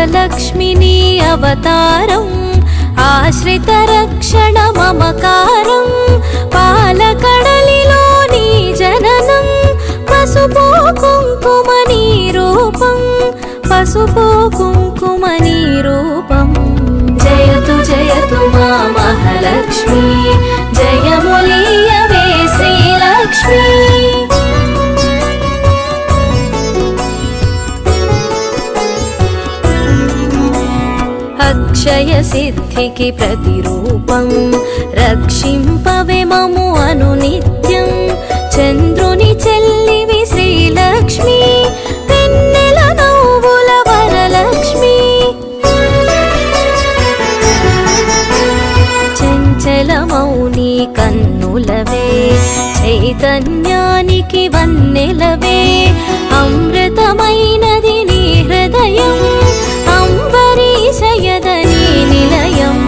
అష్టలక్ష్మిని అవతారం ఆశ్రిత రక్షణ మమకారం పాలకడలిలో నీ జననం పసుపు కుంకుమ నీ రూపం పసుపు కుంకుమ నీ రూపం జయతు జయతు మా మహాలక్ష్మి జయములీయవే శ్రీలక్ష్మి అక్షయ సిద్ధికి ప్రతిరూపం రక్షింపవే మము అనునిత్యం చంద్రుని చెల్లివి శ్రీలక్ష్మి వెన్నెల నవ్వుల వరలక్ష్మి చంచలమౌని కన్నులవే చైతన్యానికి వన్నెలవే అమృతమైనది నీ హృదయం అంబరీషయదని నిలయం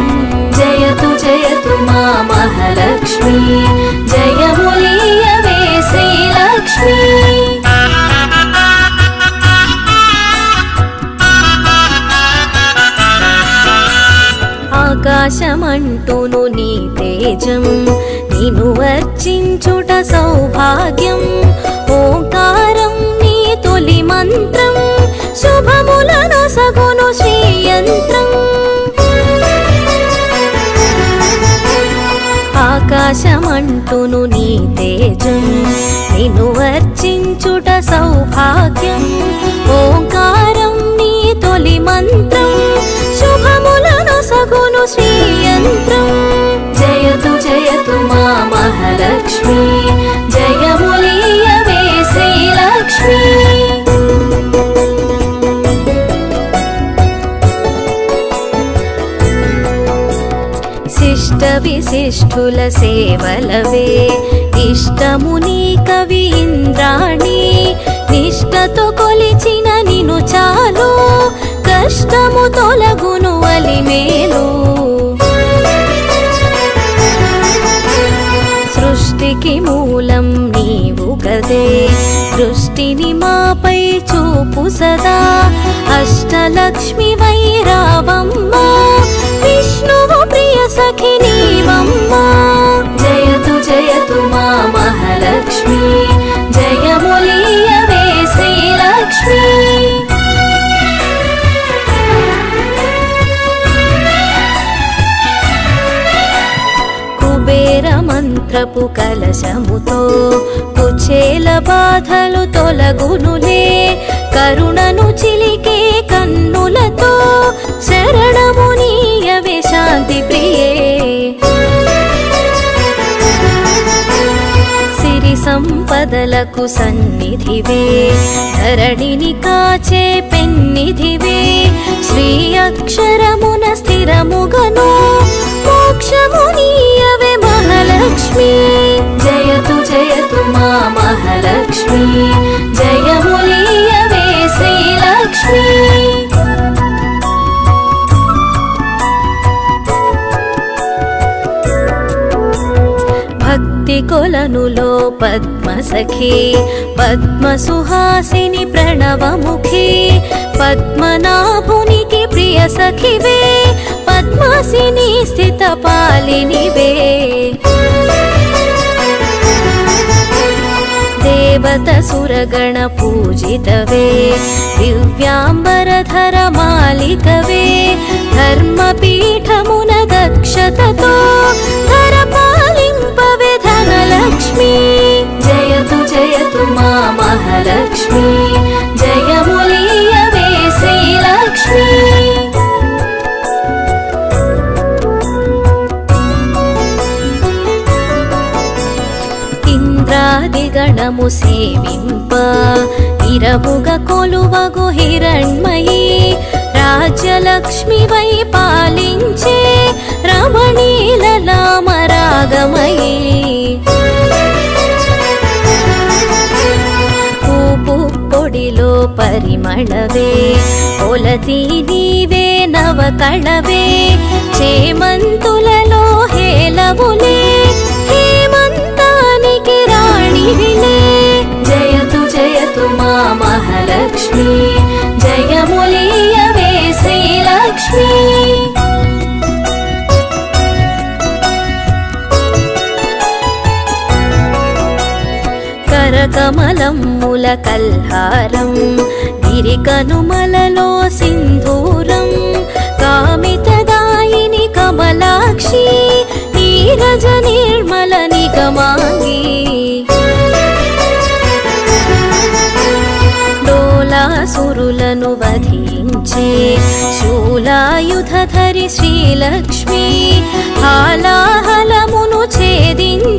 జయతు జయతు మా మహాలక్ష్మి జయములీయవే శ్రీలక్ష్మి ఆకాశమంటూను నీ తేజం నిన్ను వర్చించుట సౌభాగ్యం ఓంకారం నీ తొలి మంత్రం శుభములను సగును శ్రీయంత్రం ఆకాశమంటూను నీ తేజం నిన్ను వర్చించుట సౌభాగ్యం ఓంకారం నీ తొలి మంత్రం శుభములను సగును శ్రీయంత్రం జయతు జయతు మా మహాలక్ష్మి జయములీయవే శ్రీలక్ష్మి శిష్ట విశిష్ఠుల సేవలవే ఇష్టముని కవి ఇంద్రాణి నిష్టతో కొలిచిన నిను చాలు కష్టము తొలగును అలిమేలు సృష్టికి మూలం నీవు గదే దృష్టిని మాపై చూపు సదా అష్టలక్ష్మి వైరావమ్మ విష్ణువు ప్రియ సఖి నీవమ్మ జయతు జయతు మా మహాలక్ష్మి జయములీయవే శ్రీలక్ష్మి కుబేర మంత్రపు కలశముతో కుచేల బాధలు తొలగునులే కరుణను చిలికే కన్నులతో శరణము నీయవే శాంతి ప్రియే సిరి సంపదలకు సన్నిధివే ధరణిని కాచే పెన్నిధివే శ్రీ అక్షరమున స్థిరముగను మోక్షము నీయవే మహాలక్ష్మి జయతు జయతు మా మహాలక్ష్మి జయములీయవే శ్రీలక్ష్మి భక్తి కొలనులో పద్మసఖి పద్మసుహాసిని ప్రణవముఖి పద్మనాభునికి ప్రియ సఖివే పద్మాసిని స్థిత పాలినివే దేవత సురగణ పూజితవే దివ్యాంబరధర మాలికవే ధర్మపీఠమున దక్షతతో ధర పాలింపవే ధనలక్ష్మి జయతు జయతు మా మహాలక్ష్మి జయములీయవే శ్రీలక్ష్మి ఇంద్రాదిగణము సేవింప ఇరవుగా కొలువగు హిరణ్మయీ రాజ్యలక్ష్మి వై పాలించే రమణీలలామరాగమయీ పూపు పొడిలో పరిమళవే పొలతి నీవే నవకళవే చేమంతులలో హేలవులే హేమంతానికి రాణివిలే జయతు జయతు మా మహాలక్ష్మి జయములీయవే శ్రీ కరకమలమ్ముల కల్హారం గిరికనుమలలో సింధూరం కామితదాయిని కమలాక్షి నీరజ నిర్మల నిగమాంగి డోలాసురులను వధించే శూలాయుధధరి శ్రీలక్ష్మి హాలాహలమును ఛేదించే